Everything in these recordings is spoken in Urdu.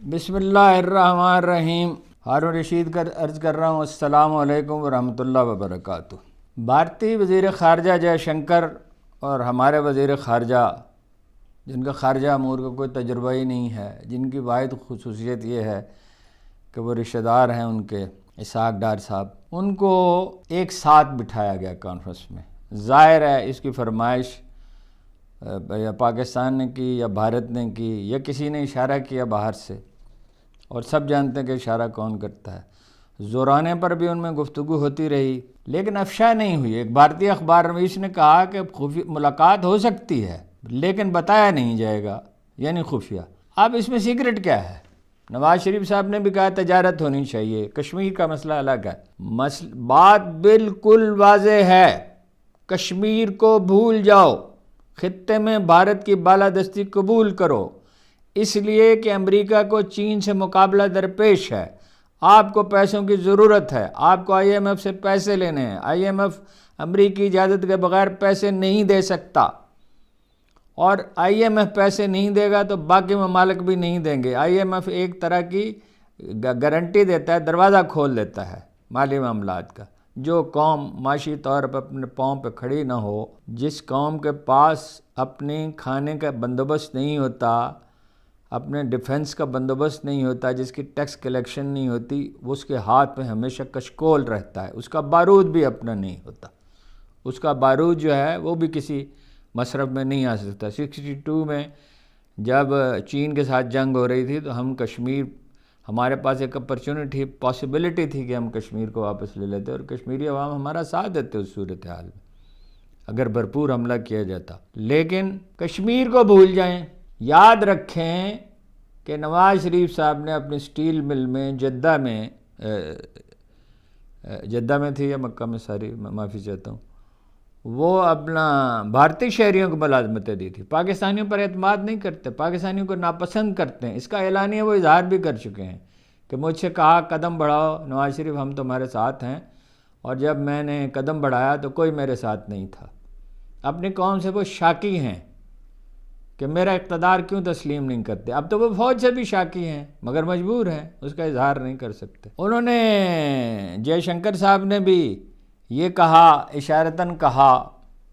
بسم اللہ الرحمن الرحیم۔ ہارون رشید کا عرض کر رہا ہوں، السلام علیکم ورحمۃ اللہ وبرکاتہ۔ بھارتی وزیر خارجہ جے شنکر اور ہمارے وزیر خارجہ، جن کا خارجہ امور کا کوئی تجربہ ہی نہیں ہے، جن کی واحد خصوصیت یہ ہے کہ وہ رشتہ دار ہیں ان کے اسحاق ڈار صاحب، ان کو ایک ساتھ بٹھایا گیا کانفرنس میں۔ ظاہر ہے اس کی فرمائش یا پاکستان نے کی یا بھارت نے کی یا کسی نے اشارہ کیا باہر سے، اور سب جانتے ہیں کہ اشارہ کون کرتا ہے۔ زورانے پر بھی ان میں گفتگو ہوتی رہی لیکن افشا نہیں ہوئی۔ ایک بھارتی اخبار نویس نے کہا کہ ملاقات ہو سکتی ہے لیکن بتایا نہیں جائے گا، یعنی خفیہ۔ اب اس میں سیکرٹ کیا ہے؟ نواز شریف صاحب نے بھی کہا تجارت ہونی چاہیے، کشمیر کا مسئلہ الگ ہے۔ بات بالکل واضح ہے، کشمیر کو بھول جاؤ، خطے میں بھارت کی بالادستی قبول کرو، اس لیے کہ امریکہ کو چین سے مقابلہ درپیش ہے، آپ کو پیسوں کی ضرورت ہے، آپ کو آئی ایم ایف سے پیسے لینے ہیں، آئی ایم ایف امریکی اجازت کے بغیر پیسے نہیں دے سکتا، اور آئی ایم ایف پیسے نہیں دے گا تو باقی ممالک بھی نہیں دیں گے۔ آئی ایم ایف ایک طرح کی گارنٹی دیتا ہے، دروازہ کھول دیتا ہے مالی معاملات کا۔ جو قوم معاشی طور پر اپنے پاؤں پہ کھڑی نہ ہو، جس قوم کے پاس اپنے کھانے کا بندوبست نہیں ہوتا، اپنے ڈیفنس کا بندوبست نہیں ہوتا، جس کی ٹیکس کلیکشن نہیں ہوتی، وہ اس کے ہاتھ میں ہمیشہ کشکول رہتا ہے، اس کا بارود بھی اپنا نہیں ہوتا، اس کا بارود جو ہے وہ بھی کسی مصرف میں نہیں آ سکتا۔ 62 میں جب چین کے ساتھ جنگ ہو رہی تھی تو ہم کشمیر، ہمارے پاس ایک اپرچونٹی، پاسبلٹی تھی کہ ہم کشمیر کو واپس لے لیتے، اور کشمیری عوام ہمارا ساتھ دیتے اس صورتحال میں اگر بھرپور حملہ کیا جاتا۔ لیکن کشمیر کو بھول جائیں۔ یاد رکھیں کہ نواز شریف صاحب نے اپنی سٹیل مل میں جدہ میں تھی یا مکہ میں، معافی چاہتا ہوں، وہ اپنا بھارتی شہریوں کو ملازمتیں دی تھی۔ پاکستانیوں پر اعتماد نہیں کرتے، پاکستانیوں کو ناپسند کرتے ہیں، اس کا اعلانیہ وہ اظہار بھی کر چکے ہیں کہ مجھ سے کہا قدم بڑھاؤ نواز شریف، ہم تمہارے ساتھ ہیں، اور جب میں نے قدم بڑھایا تو کوئی میرے ساتھ نہیں تھا۔ اپنی قوم سے وہ شاکی ہیں کہ میرا اقتدار کیوں تسلیم نہیں کرتے۔ اب تو وہ فوج سے بھی شاکی ہیں مگر مجبور ہیں، اس کا اظہار نہیں کر سکتے۔ انہوں نے جے شنکر صاحب نے بھی یہ کہا، اشارتاً کہا،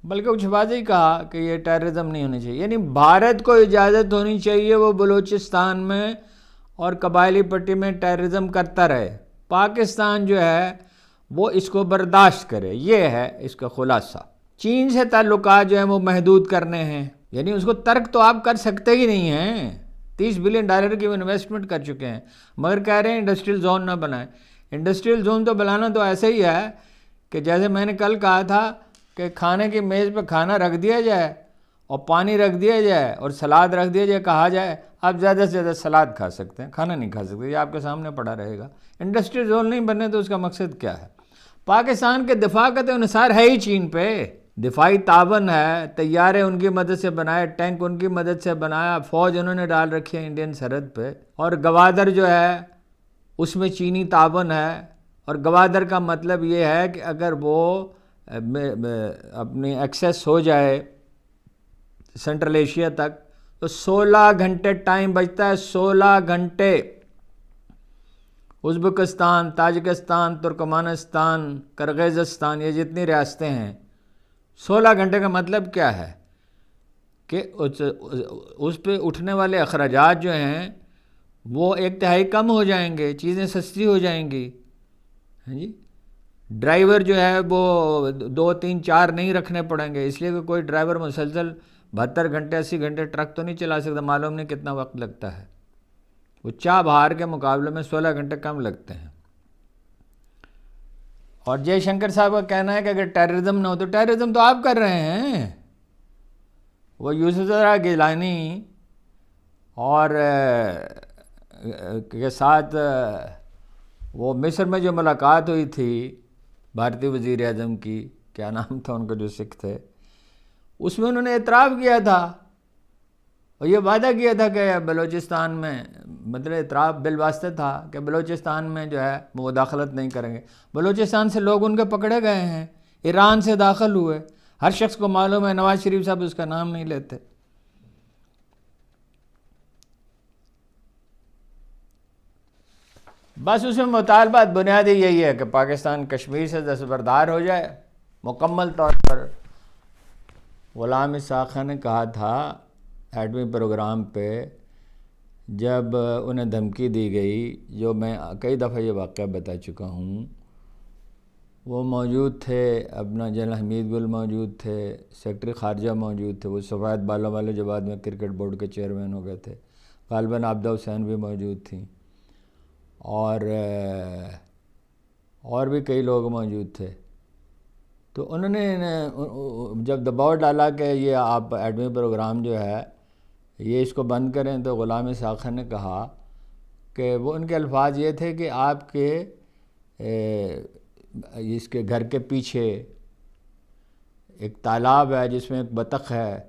بلکہ کچھ واضح کہا کہ یہ ٹیررزم نہیں ہونی چاہیے، یعنی بھارت کو اجازت ہونی چاہیے وہ بلوچستان میں اور قبائلی پٹی میں ٹیررزم کرتا رہے، پاکستان جو ہے وہ اس کو برداشت کرے۔ یہ ہے اس کا خلاصہ۔ چین سے تعلقات جو ہیں وہ محدود کرنے ہیں، یعنی اس کو ترک تو آپ کر سکتے ہی نہیں ہیں۔ $30 بلین کی وہ انویسٹمنٹ کر چکے ہیں، مگر کہہ رہے ہیں انڈسٹریل زون نہ بنائیں۔ انڈسٹریل زون تو بنانا تو ایسے ہی ہے کہ جیسے میں نے کل کہا تھا کہ کھانے کی میز پہ کھانا رکھ دیا جائے اور پانی رکھ دیا جائے اور سلاد رکھ دیا جائے، کہا جائے آپ زیادہ سے زیادہ سلاد کھا سکتے ہیں، کھانا نہیں کھا سکتے، یہ آپ کے سامنے پڑا رہے گا۔ انڈسٹریل زون نہیں بننے تو اس کا مقصد کیا ہے؟ پاکستان کے دفاع کا تو انحصار ہے ہی چین پہ، دفاعی تعاون ہے، طیارے ان کی مدد سے بنائے، ٹینک ان کی مدد سے بنایا، فوج انہوں نے ڈال رکھی ہے انڈین سرحد پہ، اور گوادر جو ہے اس میں چینی تعاون ہے۔ اور گوادر کا مطلب یہ ہے کہ اگر وہ اپنی ایکسیس ہو جائے سنٹرل ایشیا تک تو 16 گھنٹے ٹائم بچتا ہے، 16 گھنٹے۔ ازبکستان، تاجکستان، ترکمانستان، کرغیزستان، یہ جتنی ریاستیں ہیں، 16 گھنٹے کا مطلب کیا ہے کہ اس پہ اٹھنے والے اخراجات جو ہیں وہ 1/3 کم ہو جائیں گے، چیزیں سستی ہو جائیں گی۔ جی، ڈرائیور جو ہے وہ 2 3 4 نہیں رکھنے پڑیں گے، اس لیے کہ کوئی ڈرائیور مسلسل 72 گھنٹے 80 گھنٹے ٹرک تو نہیں چلا سکتا، معلوم نہیں کتنا وقت لگتا ہے، وہ چاہ بہار کے مقابلے میں 16 گھنٹے کم لگتے ہیں۔ اور جے شنکر صاحب کا کہنا ہے کہ اگر ٹیررزم نہ ہو تو ٹیررزم تو آپ کر رہے ہیں۔ وہ یوسف زرا گیلانی اور کے ساتھ وہ مصر میں جو ملاقات ہوئی تھی بھارتی وزیر اعظم کی، کیا نام تھا ان کا جو سکھ تھے، اس میں انہوں نے اعتراف کیا تھا اور یہ وعدہ کیا تھا کہ بلوچستان میں، مطلب اعتراف بالواسطہ تھا کہ بلوچستان میں جو ہے وہ مداخلت نہیں کریں گے۔ بلوچستان سے لوگ ان کے پکڑے گئے ہیں، ایران سے داخل ہوئے، ہر شخص کو معلوم ہے، نواز شریف صاحب اس کا نام نہیں لیتے۔ بس اس میں مطالبات بنیادی یہی ہے کہ پاکستان کشمیر سے دستبردار ہو جائے مکمل طور پر۔ غلام اسحاق خان نے کہا تھا ایٹمی پروگرام پہ جب انہیں دھمکی دی گئی، جو میں کئی دفعہ یہ واقعہ بتا چکا ہوں، وہ موجود تھے، اپنا جنرل حمید گل موجود تھے، سیکرٹری خارجہ موجود تھے، وہ سفید بالوں والے جو بعد میں کرکٹ بورڈ کے چیئرمین ہو گئے تھے، غالباً عابدہ حسین بھی موجود تھیں، اور بھی کئی لوگ موجود تھے۔ تو انہوں نے جب دباؤ ڈالا کہ یہ آپ ایٹمی پروگرام جو ہے یہ اس کو بند کریں، تو غلام اسحاق خان نے کہا کہ وہ ان کے الفاظ یہ تھے کہ آپ کے اس کے گھر کے پیچھے ایک تالاب ہے جس میں ایک بطخ ہے،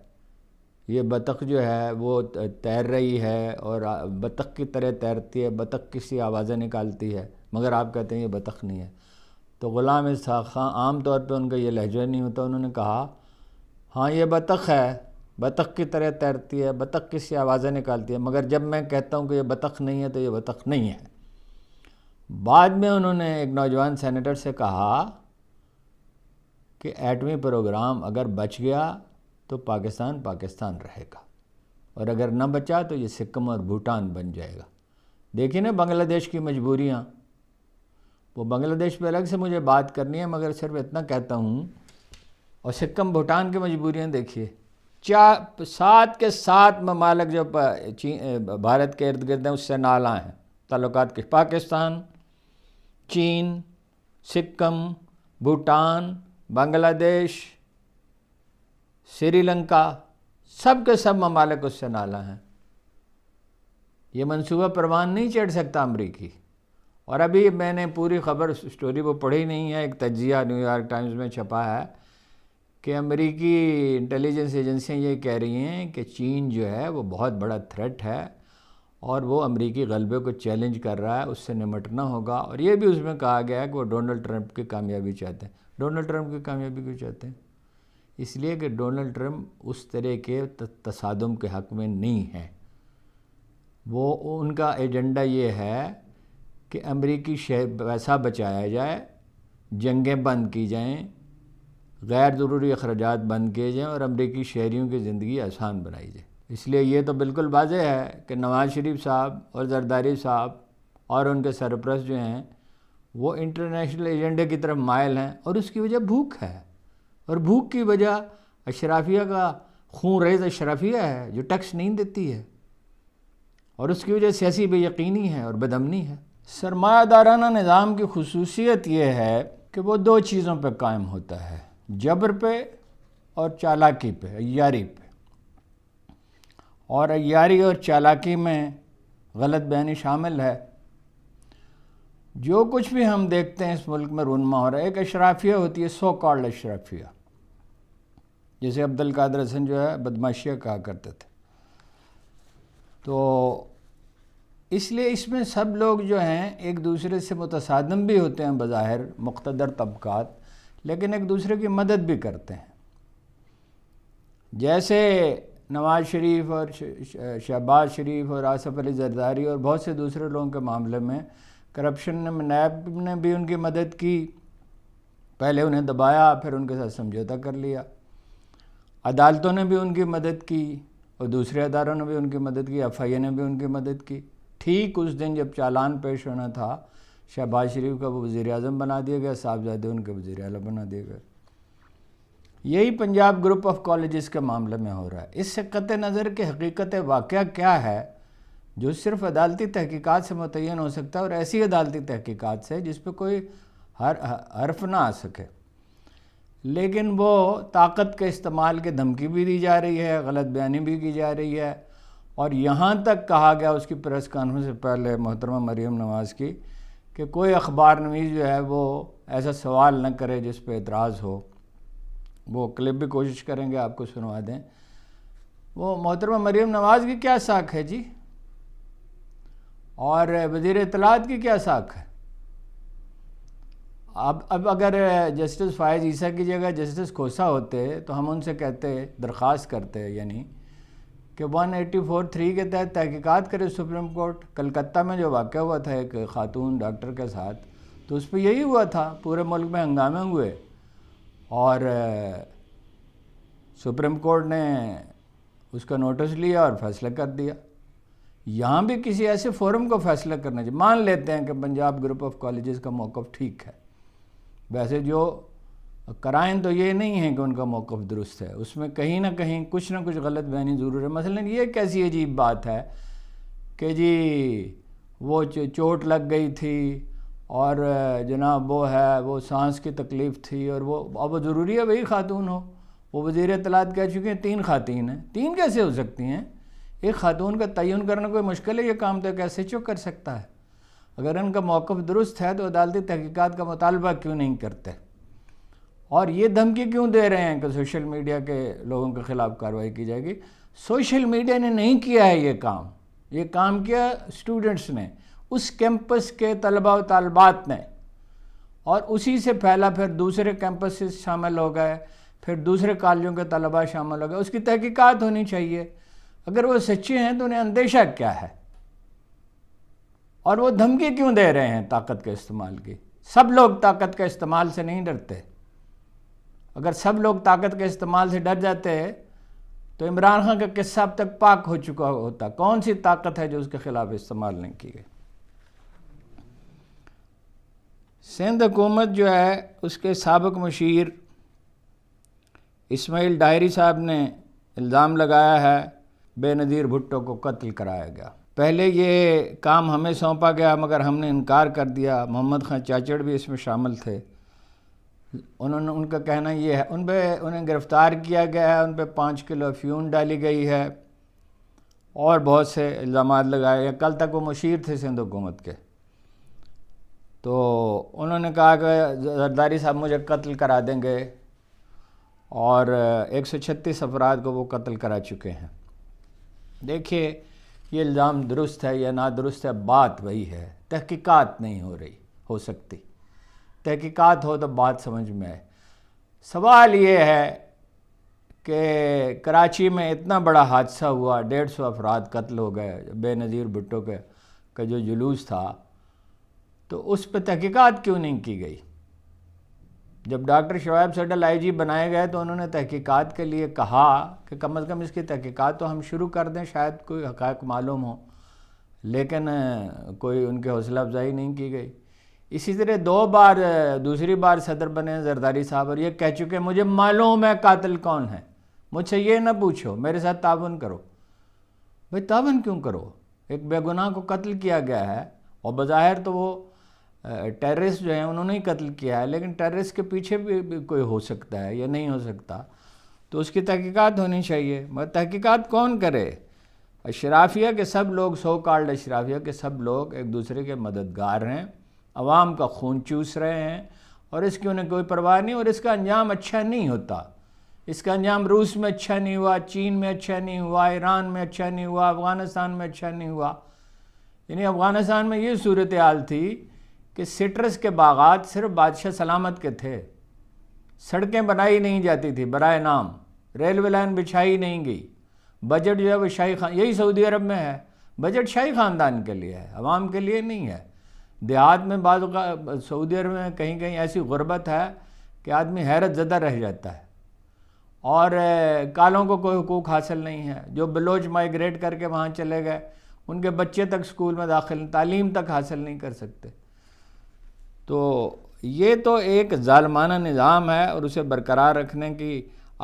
یہ بطخ جو ہے وہ تیر رہی ہے اور بطخ کی طرح تیرتی ہے، بطخ کسی آوازیں نکالتی ہے، مگر آپ کہتے ہیں یہ بطخ نہیں ہے۔ تو غلام اسحاق خان، عام طور پہ ان کا یہ لہجہ نہیں ہوتا، انہوں نے کہا ہاں یہ بطخ ہے، بطخ کی طرح تیرتی ہے، بطخ کسی آوازیں نکالتی ہے، مگر جب میں کہتا ہوں کہ یہ بطخ نہیں ہے تو یہ بطخ نہیں ہے۔ بعد میں انہوں نے ایک نوجوان سینیٹر سے کہا کہ ایٹمی پروگرام اگر بچ گیا تو پاکستان رہے گا، اور اگر نہ بچا تو یہ سکم اور بھوٹان بن جائے گا۔ دیکھیں نا بنگلہ دیش کی مجبوریاں، وہ بنگلہ دیش پہ الگ سے مجھے بات کرنی ہے، مگر صرف اتنا کہتا ہوں، اور سکم بھوٹان کی مجبوریاں دیکھیے، 7 کے 7 ممالک جو بھارت کے ارد گرد ہیں اس سے نالاں ہیں تعلقات کے، پاکستان، چین، سکم، بھوٹان، بنگلہ دیش، سری لنکا، سب کے سب ممالک اس سے نالاں ہیں۔ یہ منصوبہ پروان نہیں چڑھ سکتا امریکی۔ اور ابھی میں نے پوری خبر سٹوری وہ پڑھی نہیں ہے، ایک تجزیہ نیو یارک ٹائمز میں چھپا ہے کہ امریکی انٹیلیجنس ایجنسیاں یہ کہہ رہی ہیں کہ چین جو ہے وہ بہت بڑا تھریٹ ہے اور وہ امریکی غلبے کو چیلنج کر رہا ہے، اس سے نمٹنا ہوگا۔ اور یہ بھی اس میں کہا گیا ہے کہ وہ ڈونلڈ ٹرمپ کی کامیابی چاہتے ہیں۔ ڈونلڈ ٹرمپ کی کامیابی کیوں چاہتے ہیں؟ اس لیے کہ ڈونلڈ ٹرمپ اس طرح کے تصادم کے حق میں نہیں ہے۔ وہ ان کا ایجنڈا یہ ہے کہ امریکی پیسہ بچایا جائے، جنگیں بند کی جائیں، غیر ضروری اخراجات بند کیے جائیں اور امریکی شہریوں کی زندگی آسان بنائی جائے۔ اس لیے یہ تو بالکل واضح ہے کہ نواز شریف صاحب اور زرداری صاحب اور ان کے سرپرست جو ہیں وہ انٹرنیشنل ایجنڈے کی طرف مائل ہیں، اور اس کی وجہ بھوک ہے، اور بھوک کی وجہ اشرافیہ کا خون ریز اشرافیہ ہے جو ٹیکس نہیں دیتی ہے، اور اس کی وجہ سیاسی بے یقینی ہے اور بدامنی ہے۔ سرمایہ دارانہ نظام کی خصوصیت یہ ہے کہ وہ 2 چیزوں پہ قائم ہوتا ہے، جبر پہ اور چالاکی پہ، عیاری پہ۔ اور عیاری اور چالاکی میں غلط بیانی شامل ہے۔ جو کچھ بھی ہم دیکھتے ہیں اس ملک میں رونما ہو رہا ہے، ایک اشرافیہ ہوتی ہے، سو کالڈ اشرافیہ، جسے عبدالقادر حسن جو ہے بدماشیہ کہا کرتے تھے۔ تو اس لیے اس میں سب لوگ جو ہیں ایک دوسرے سے متصادم بھی ہوتے ہیں بظاہر، مقتدر طبقات، لیکن ایک دوسرے کی مدد بھی کرتے ہیں۔ جیسے نواز شریف اور شہباز شریف اور آصف علی زرداری اور بہت سے دوسرے لوگوں کے معاملے میں کرپشن میں نیب نے بھی ان کی مدد کی، پہلے انہیں دبایا پھر ان کے ساتھ سمجھوتا کر لیا، عدالتوں نے بھی ان کی مدد کی اور دوسرے اداروں نے بھی ان کی مدد کی، ایف آئی اے نے بھی ان کی مدد کی۔ ٹھیک اس دن جب چالان پیش ہونا تھا شہباز شریف کا وہ وزیر اعظم بنا دیا گیا، صاحبزادے ان کے وزیر اعلیٰ بنا دیے گئے۔ یہی پنجاب گروپ آف کالجز کے معاملے میں ہو رہا ہے۔ اس سے قطع نظر کہ حقیقت واقعہ کیا ہے جو صرف عدالتی تحقیقات سے متعین ہو سکتا ہے، اور ایسی عدالتی تحقیقات سے جس پہ کوئی حرف نہ آ سکے، لیکن وہ طاقت کے استعمال کی دھمکی بھی دی جا رہی ہے، غلط بیانی بھی کی جا رہی ہے، اور یہاں تک کہا گیا اس کی پریس کانفرنس سے پہلے محترمہ مریم نواز کی کہ کوئی اخبار نویس جو ہے وہ ایسا سوال نہ کرے جس پہ اعتراض ہو۔ وہ کلپ بھی کوشش کریں گے آپ کو سنوا دیں۔ وہ محترمہ مریم نواز کی کیا ساکھ ہے جی، اور وزیر اطلاعات کی کیا ساکھ ہے؟ اب اگر جسٹس فائز عیسیٰ کی جگہ جسٹس کھوسا ہوتے تو ہم ان سے کہتے، درخواست کرتے یعنی کہ 184(3) کے تحت تحقیقات کرے سپریم کورٹ۔ کلکتہ میں جو واقعہ ہوا تھا ایک خاتون ڈاکٹر کے ساتھ، تو اس پہ یہی ہوا تھا، پورے ملک میں ہنگامے ہوئے اور سپریم کورٹ نے اس کا نوٹس لیا اور فیصلہ کر دیا۔ یہاں بھی کسی ایسے فورم کو فیصلہ کرنا چاہیے۔ مان لیتے ہیں کہ پنجاب گروپ آف کالجز کا موقف ٹھیک ہے، ویسے جو کرائن تو یہ نہیں ہے کہ ان کا موقف درست ہے، اس میں کہیں نہ کہیں کچھ نہ کچھ غلط بیانی ضرور ہے۔ مثلا یہ کیسی عجیب بات ہے کہ جی وہ چوٹ لگ گئی تھی اور جناب وہ سانس کی تکلیف تھی، اور اب وہ ضروری ہے وہی خاتون ہو؟ وہ وزیر اطلاعات کہہ چکے ہیں 3 خواتین ہیں۔ 3 کیسے ہو سکتی ہیں؟ ایک خاتون کا تعین کرنا کوئی مشکل ہے؟ یہ کام تو ایک ایس ایچ او کر سکتا ہے۔ اگر ان کا موقف درست ہے تو عدالتی تحقیقات کا مطالبہ کیوں نہیں کرتے؟ اور یہ دھمکی کیوں دے رہے ہیں کہ سوشل میڈیا کے لوگوں کے خلاف کارروائی کی جائے گی؟ سوشل میڈیا نے نہیں کیا ہے یہ کام کیا اسٹوڈنٹس نے، اس کیمپس کے طلباء و طالبات نے، اور اسی سے پھیلا، پھر دوسرے کیمپسز شامل ہو گئے، پھر دوسرے کالجوں کے طلباء شامل ہو گئے۔ اس کی تحقیقات ہونی چاہیے۔ اگر وہ سچے ہیں تو انہیں اندیشہ کیا ہے؟ اور وہ دھمکی کیوں دے رہے ہیں طاقت کے استعمال کی؟ سب لوگ طاقت کے استعمال سے نہیں ڈرتے۔ اگر سب لوگ طاقت کے استعمال سے ڈر جاتے تو عمران خان کا قصہ اب تک پاک ہو چکا ہوتا۔ کون سی طاقت ہے جو اس کے خلاف استعمال نہیں کی گئی؟ سندھ حکومت جو ہے، اس کے سابق مشیر اسماعیل ڈائری صاحب نے الزام لگایا ہے بے نظیر بھٹو کو قتل کرایا گیا۔ پہلے یہ کام ہمیں سونپا گیا مگر ہم نے انکار کر دیا۔ محمد خان چاچڑ بھی اس میں شامل تھے۔ ان کا کہنا یہ ہے انہیں گرفتار کیا گیا ہے، ان پہ 5 کلو افیون ڈالی گئی ہے اور بہت سے الزامات لگائے گئے۔ کل تک وہ مشیر تھے سندھ حکومت کے، تو انہوں نے کہا کہ زرداری صاحب مجھے قتل کرا دیں گے، اور 136 افراد کو وہ قتل کرا چکے ہیں۔ دیکھیے یہ الزام درست ہے یا نادرست ہے، بات وہی ہے۔ تحقیقات نہیں ہو سکتی۔ تحقیقات ہو تو بات سمجھ میں آئے۔ سوال یہ ہے کہ کراچی میں اتنا بڑا حادثہ ہوا، 150 افراد قتل ہو گئے، بے نظیر بھٹو کا جو جلوس تھا، تو اس پہ تحقیقات کیوں نہیں کی گئی؟ جب ڈاکٹر شعیب سڈل آئی جی بنائے گئے تو انہوں نے تحقیقات کے لیے کہا کہ کم از کم اس کی تحقیقات تو ہم شروع کر دیں، شاید کوئی حقائق معلوم ہو، لیکن کوئی ان کے حوصلہ افزائی نہیں کی گئی۔ اسی طرح دوسری بار صدر بنے زرداری صاحب، اور یہ کہہ چکے مجھے معلوم ہے قاتل کون ہے، مجھ سے یہ نہ پوچھو، میرے ساتھ تعاون کرو۔ بھئی تعاون کیوں کرو؟ ایک بے گناہ کو قتل کیا گیا ہے، اور بظاہر تو وہ ٹیررسٹ جو ہیں انہوں نے ہی قتل کیا ہے، لیکن ٹیررسٹ کے پیچھے بھی کوئی ہو سکتا ہے یا نہیں ہو سکتا، تو اس کی تحقیقات ہونی چاہیے۔ مگر تحقیقات کون کرے؟ اشرافیہ کے سب لوگ، سو کالڈ اشرافیہ کے سب لوگ ایک دوسرے کے مددگار ہیں، عوام کا خون چوس رہے ہیں، اور اس کی انہیں کوئی پرواہ نہیں، اور اس کا انجام اچھا نہیں ہوتا۔ اس کا انجام روس میں اچھا نہیں ہوا، چین میں اچھا نہیں ہوا، ایران میں اچھا نہیں ہوا، افغانستان میں اچھا نہیں ہوا۔ یعنی افغانستان میں یہ صورتحال تھی کہ سٹرس کے باغات صرف بادشاہ سلامت کے تھے، سڑکیں بنائی نہیں جاتی تھی برائے نام، ریلوے لائن بچھائی نہیں گئی، بجٹ جو ہے وہ شاہی یہی سعودی عرب میں ہے، بجٹ شاہی خاندان کے لیے ہے، عوام کے لیے نہیں ہے۔ دیہات میں بعض اوقات سعودی عرب میں کہیں کہیں ایسی غربت ہے کہ آدمی حیرت زدہ رہ جاتا ہے، اور کالوں کو کوئی حقوق حاصل نہیں ہے۔ جو بلوچ مائیگریٹ کر کے وہاں چلے گئے، ان کے بچے تک سکول میں داخل، تعلیم تک حاصل نہیں کر سکتے۔ تو یہ تو ایک ظالمانہ نظام ہے، اور اسے برقرار رکھنے کی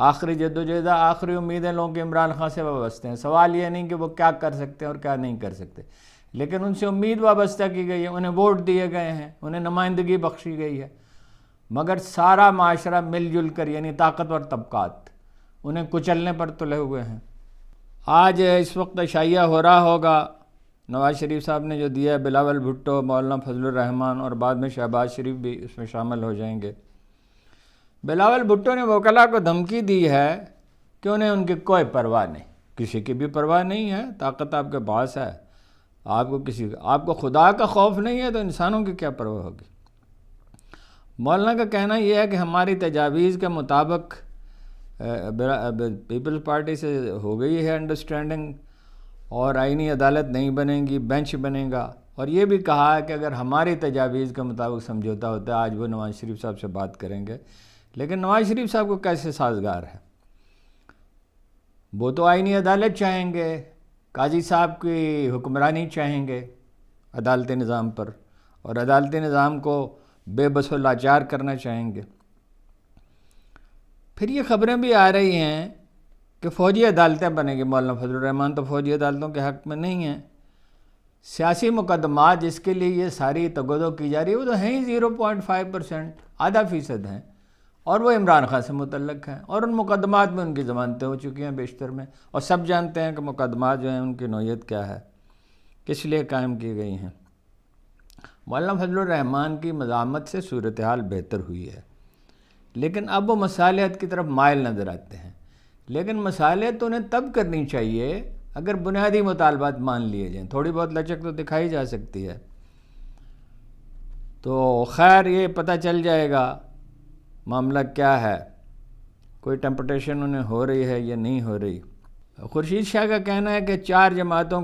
آخری جدوجہد، آخری امیدیں لوگوں کے عمران خان سے وابستہ ہیں۔ سوال یہ نہیں کہ وہ کیا کر سکتے ہیں اور کیا نہیں کر سکتے، لیکن ان سے امید وابستہ کی گئی ہے، انہیں ووٹ دیے گئے ہیں، انہیں نمائندگی بخشی گئی ہے، مگر سارا معاشرہ مل جل کر، یعنی طاقتور طبقات، انہیں کچلنے پر تلے ہوئے ہیں۔ آج اس وقت عشائیہ ہو رہا ہوگا، نواز شریف صاحب نے جو دیا ہے، بلاول بھٹو، مولانا فضل الرحمان، اور بعد میں شہباز شریف بھی اس میں شامل ہو جائیں گے۔ بلاول بھٹو نے وکلاء کو دھمکی دی ہے کہ انہیں ان کی کوئی پرواہ نہیں، کسی کی بھی پرواہ نہیں ہے، طاقت آپ کے پاس ہے، آپ کو خدا کا خوف نہیں ہے تو انسانوں کی کیا پرواہ ہوگی۔ مولانا کا کہنا یہ ہے کہ ہماری تجاویز کے مطابق پیپلز پارٹی سے ہو گئی ہے انڈرسٹینڈنگ، اور آئینی عدالت نہیں بنے گی، بینچ بنے گا، اور یہ بھی کہا ہے کہ اگر ہماری تجاویز کے مطابق سمجھوتہ ہوتا ہے آج وہ نواز شریف صاحب سے بات کریں گے۔ لیکن نواز شریف صاحب کو کیسے سازگار ہے؟ وہ تو آئینی عدالت چاہیں گے، قاضی صاحب کی حکمرانی چاہیں گے عدالتی نظام پر، اور عدالتی نظام کو بے بس و لاچار کرنا چاہیں گے۔ پھر یہ خبریں بھی آ رہی ہیں کہ فوجی عدالتیں بنیں گی۔ مولانا فضل الرحمان تو فوجی عدالتوں کے حق میں نہیں ہیں۔ سیاسی مقدمات جس کے لیے یہ ساری تگودو کی جا رہی ہے وہ تو ہیں ہی 0.5%، آدھا فیصد ہیں، اور وہ عمران خان سے متعلق ہیں، اور ان مقدمات میں ان کی ضمانتیں ہو چکی ہیں بیشتر میں، اور سب جانتے ہیں کہ مقدمات جو ہیں ان کی نوعیت کیا ہے، کس لیے قائم کی گئی ہیں۔ مولانا فضل الرحمان کی مزاحمت سے صورتحال بہتر ہوئی ہے، لیکن اب وہ مصالحت کی طرف مائل نظر آتے ہیں۔ لیکن مصالحت تو انہیں تب کرنی چاہیے اگر بنیادی مطالبات مان لیے جائیں، تھوڑی بہت لچک تو دکھائی جا سکتی ہے۔ تو خیر یہ پتہ چل جائے گا معاملہ کیا ہے، کوئی ٹمپٹیشن انہیں ہو رہی ہے یا نہیں ہو رہی۔ خورشید شاہ کا کہنا ہے کہ 4 جماعتوں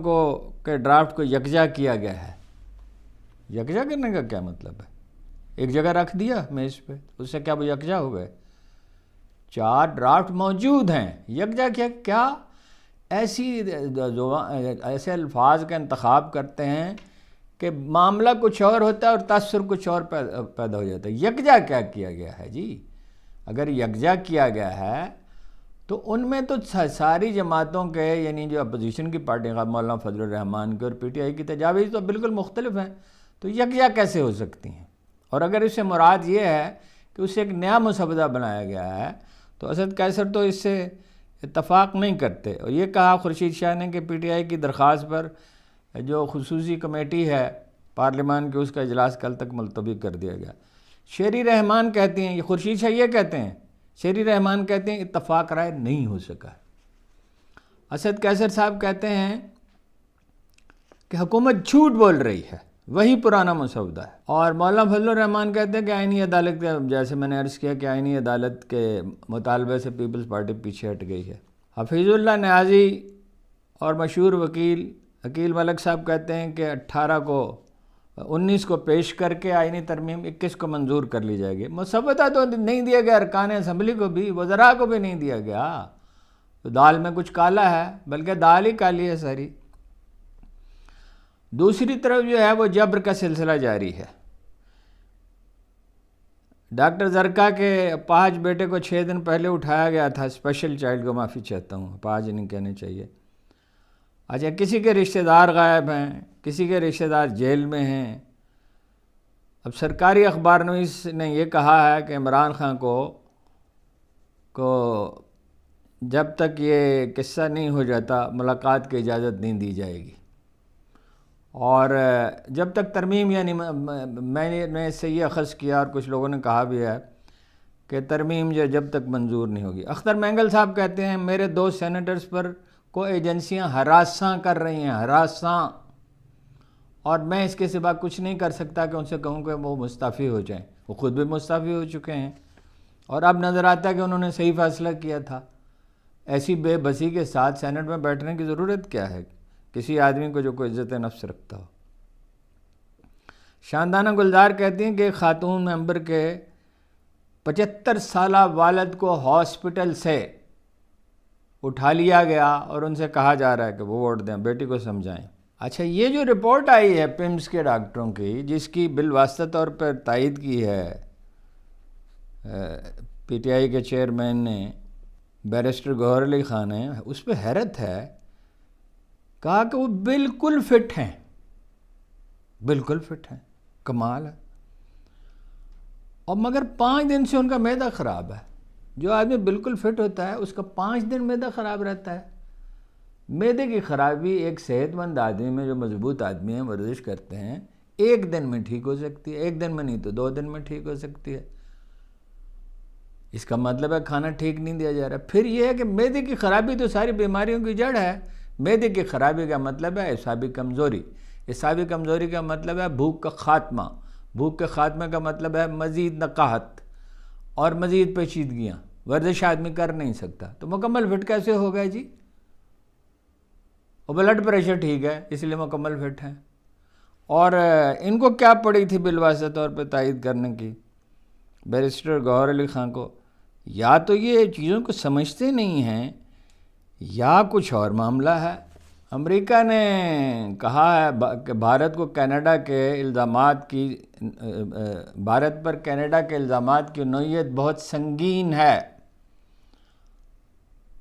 کے ڈرافٹ کو یکجا کیا گیا ہے۔ یکجا کرنے کا کیا مطلب ہے؟ ایک جگہ رکھ دیا میز پہ، اس سے کیا وہ یکجا ہو گئے؟ 4 ڈرافٹ موجود ہیں، یکجا کیا؟ ایسے الفاظ کا انتخاب کرتے ہیں کہ معاملہ کچھ اور ہوتا ہے اور تاثر کچھ اور پیدا ہو جاتا ہے۔ یکجا کیا کیا گیا ہے جی؟ اگر یکجا کیا گیا ہے تو ان میں تو ساری جماعتوں کے، یعنی جو اپوزیشن کی پارٹی مولانا فضل الرحمان کے اور پی ٹی آئی کی تجاویز تو بالکل مختلف ہیں، تو یکجا کیسے ہو سکتی ہیں؟ اور اگر اس سے مراد یہ ہے کہ اسے ایک نیا مسودہ بنایا گیا ہے تو اسد قیصر تو اس سے اتفاق نہیں کرتے۔ اور یہ کہا خورشید شاہ نے کہ پی ٹی آئی کی درخواست پر جو خصوصی کمیٹی ہے پارلیمان کی، اس کا اجلاس کل تک ملتوی کر دیا گیا۔ شیری رحمان کہتی ہیں، یہ خورشید شاہ یہ کہتے ہیں، شیری رحمان کہتے ہیں اتفاق رائے نہیں ہو سکا۔ اسد قیصر صاحب کہتے ہیں کہ حکومت جھوٹ بول رہی ہے، وہی پرانا مسودہ ہے۔ اور مولانا فضل الرحمان کہتے ہیں کہ آئینی عدالت، جیسے میں نے عرض کیا کہ آئینی عدالت کے مطالبے سے پیپلز پارٹی پیچھے ہٹ گئی ہے۔ حفیظ اللہ نیازی اور مشہور وکیل عقیل ملک صاحب کہتے ہیں کہ 19 کو پیش کر کے آئینی ترمیم 21 کو منظور کر لی جائے گی۔ مسودہ تو نہیں دیا گیا، ارکان اسمبلی کو بھی، وزراء کو بھی نہیں دیا گیا، تو دال میں کچھ کالا ہے، بلکہ دال ہی کالی ہے ساری۔ دوسری طرف جو ہے وہ جبر کا سلسلہ جاری ہے۔ ڈاکٹر زرکا کے اپاہج بیٹے کو 6 دن پہلے اٹھایا گیا تھا، اسپیشل چائلڈ کو معافی چاہتا ہوں، اپاہج نہیں کہنے چاہیے۔ اچھا، کسی کے رشتہ دار غائب ہیں، کسی کے رشتہ دار جیل میں ہیں۔ اب سرکاری اخبار نویس نے یہ کہا ہے کہ عمران خان کو جب تک یہ قصہ نہیں ہو جاتا ملاقات کی اجازت نہیں دی جائے گی، اور جب تک ترمیم، یعنی میں نے اس سے یہ اخذ کیا اور کچھ لوگوں نے کہا بھی ہے کہ ترمیم جب تک منظور نہیں ہوگی۔ اختر مینگل صاحب کہتے ہیں میرے 2 سینیٹرز پر کو ایجنسیاں ہراساں کر رہی ہیں، ہراساں، اور میں اس کے سوا کچھ نہیں کر سکتا کہ ان سے کہوں کہ وہ مستعفی ہو جائیں۔ وہ خود بھی مستعفی ہو چکے ہیں، اور اب نظر آتا ہے کہ انہوں نے صحیح فیصلہ کیا تھا۔ ایسی بے بسی کے ساتھ سینٹ میں بیٹھنے کی ضرورت کیا ہے کسی آدمی کو جو کوئی عزت نفس رکھتا ہو۔ شاندانہ گلزار کہتی ہیں کہ خاتون ممبر کے 75 سالہ والد کو ہاسپٹل سے اٹھا لیا گیا اور ان سے کہا جا رہا ہے کہ وہ ووٹ دیں، بیٹی کو سمجھائیں۔ اچھا، یہ جو رپورٹ آئی ہے پمس کے ڈاکٹروں کی، جس کی بالواسطہ طور پر تائید کی ہے پی ٹی آئی کے چیئرمین نے، بیرسٹر گوہر علی خان نے، اس پہ حیرت ہے۔ کہا کہ وہ بالکل فٹ ہیں، بالکل فٹ ہیں، کمال ہے، اور مگر 5 دن سے ان کا معدہ خراب ہے۔ جو آدمی بالکل فٹ ہوتا ہے اس کا 5 دن معدہ خراب رہتا ہے۔ معدے کی خرابی ایک صحت مند آدمی میں، جو مضبوط آدمی ہیں، ورزش کرتے ہیں، 1 دن میں ٹھیک ہو سکتی ہے، 1 دن میں نہیں تو 2 دن میں ٹھیک ہو سکتی ہے۔ اس کا مطلب ہے کھانا ٹھیک نہیں دیا جا رہا۔ پھر یہ ہے کہ معدے کی خرابی تو ساری بیماریوں کی جڑ ہے۔ معدے کی خرابی کا مطلب ہے اعصابی کمزوری، اعصابی کمزوری کا مطلب ہے بھوک کا خاتمہ، بھوک کے خاتمے کا مطلب ہے مزید نقاہت اور مزید پیچیدگیاں۔ ورزش آدمی کر نہیں سکتا، تو مکمل فٹ کیسے ہو گئے جی؟ اور بلڈ پریشر ٹھیک ہے اس لیے مکمل فٹ ہیں۔ اور ان کو کیا پڑی تھی بالواسطہ طور پہ تائید کرنے کی بیرسٹر گوہر علی خان کو؟ یا تو یہ چیزوں کو سمجھتے نہیں ہیں یا کچھ اور معاملہ ہے۔ امریکہ نے کہا ہے کہ بھارت پر کینیڈا کے الزامات کی نوعیت بہت سنگین ہے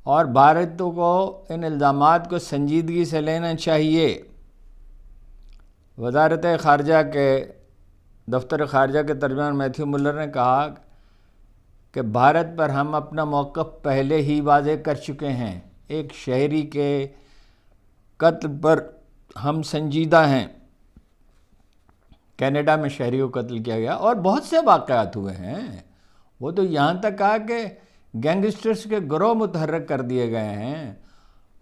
اور بھارت کو ان الزامات کو سنجیدگی سے لینا چاہیے۔ وزارت خارجہ کے دفتر خارجہ کے ترجمان میتھیو ملر نے کہا کہ بھارت پر ہم اپنا موقف پہلے ہی واضح کر چکے ہیں، ایک شہری کے قتل پر ہم سنجیدہ ہیں۔ کینیڈا میں شہری کو قتل کیا گیا اور بہت سے واقعات ہوئے ہیں، وہ تو یہاں تک کہا کہ گینگسٹرز کے گروہ متحرک کر دیے گئے ہیں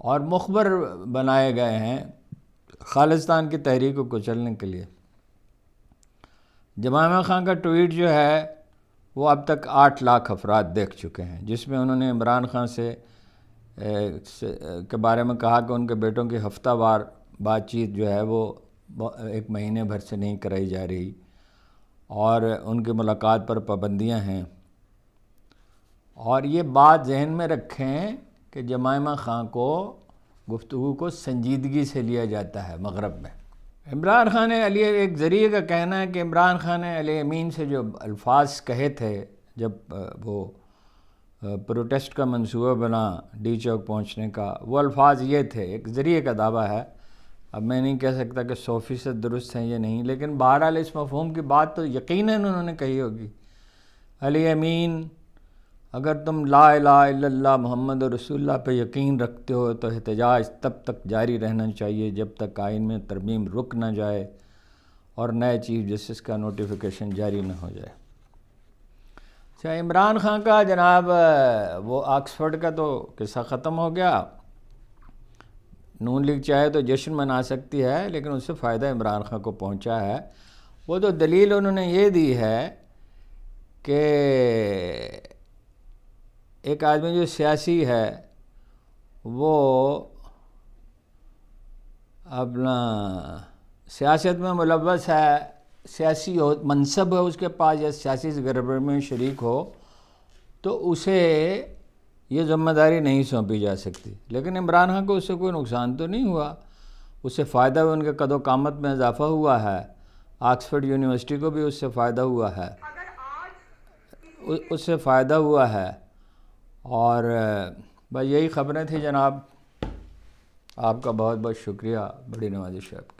اور مخبر بنائے گئے ہیں خالصتان کی تحریک کو کچلنے کے لیے۔ جمائمہ خان کا ٹویٹ جو ہے وہ اب تک 8 لاکھ افراد دیکھ چکے ہیں، جس میں انہوں نے عمران خان کے بارے میں کہا کہ ان کے بیٹوں کی ہفتہ وار بات چیت جو ہے وہ 1 مہینے بھر سے نہیں کرائی جا رہی اور ان کی ملاقات پر پابندیاں ہیں۔ اور یہ بات ذہن میں رکھیں کہ جمائمہ خان کو گفتگو کو سنجیدگی سے لیا جاتا ہے مغرب میں۔ عمران خان نے ایک ذریعے کا کہنا ہے کہ عمران خان نے علی امین سے جو الفاظ کہے تھے جب وہ پروٹیسٹ کا منصوبہ بنا ڈی چوک پہنچنے کا، وہ الفاظ یہ تھے، ایک ذریعے کا دعویٰ ہے، اب میں نہیں کہہ سکتا کہ 100% درست ہیں یا نہیں، لیکن بہرحال اس مفہوم کی بات تو یقیناً انہوں نے کہی ہوگی۔ علی امین، اگر تم لا الہ الا اللہ محمد رسول اللہ پہ یقین رکھتے ہو تو احتجاج تب تک جاری رہنا چاہیے جب تک آئین میں ترمیم رک نہ جائے اور نئے چیف جسٹس کا نوٹیفیکیشن جاری نہ ہو جائے۔ اچھا، عمران خان کا جناب وہ آکسفورڈ کا تو قصہ ختم ہو گیا۔ نون لیگ چاہے تو جشن منا سکتی ہے لیکن اس سے فائدہ عمران خان کو پہنچا ہے۔ وہ تو دلیل انہوں نے یہ دی ہے کہ ایک آدمی جو سیاسی ہے وہ اپنا سیاست میں ملوث ہے، سیاسی منصب ہے اس کے پاس یا سیاسی سرگرمی میں شریک ہو تو اسے یہ ذمہ داری نہیں سونپی جا سکتی۔ لیکن عمران خان کو اس سے کوئی نقصان تو نہیں ہوا، اس سے فائدہ بھی ان کے قد و قامت میں اضافہ ہوا ہے، آکسفورڈ یونیورسٹی کو بھی اس سے فائدہ ہوا ہے، اس سے فائدہ ہوا ہے۔ اور بس یہی خبریں تھیں جناب، آپ کا بہت بہت شکریہ، بڑی نوازش ہے آپ کی۔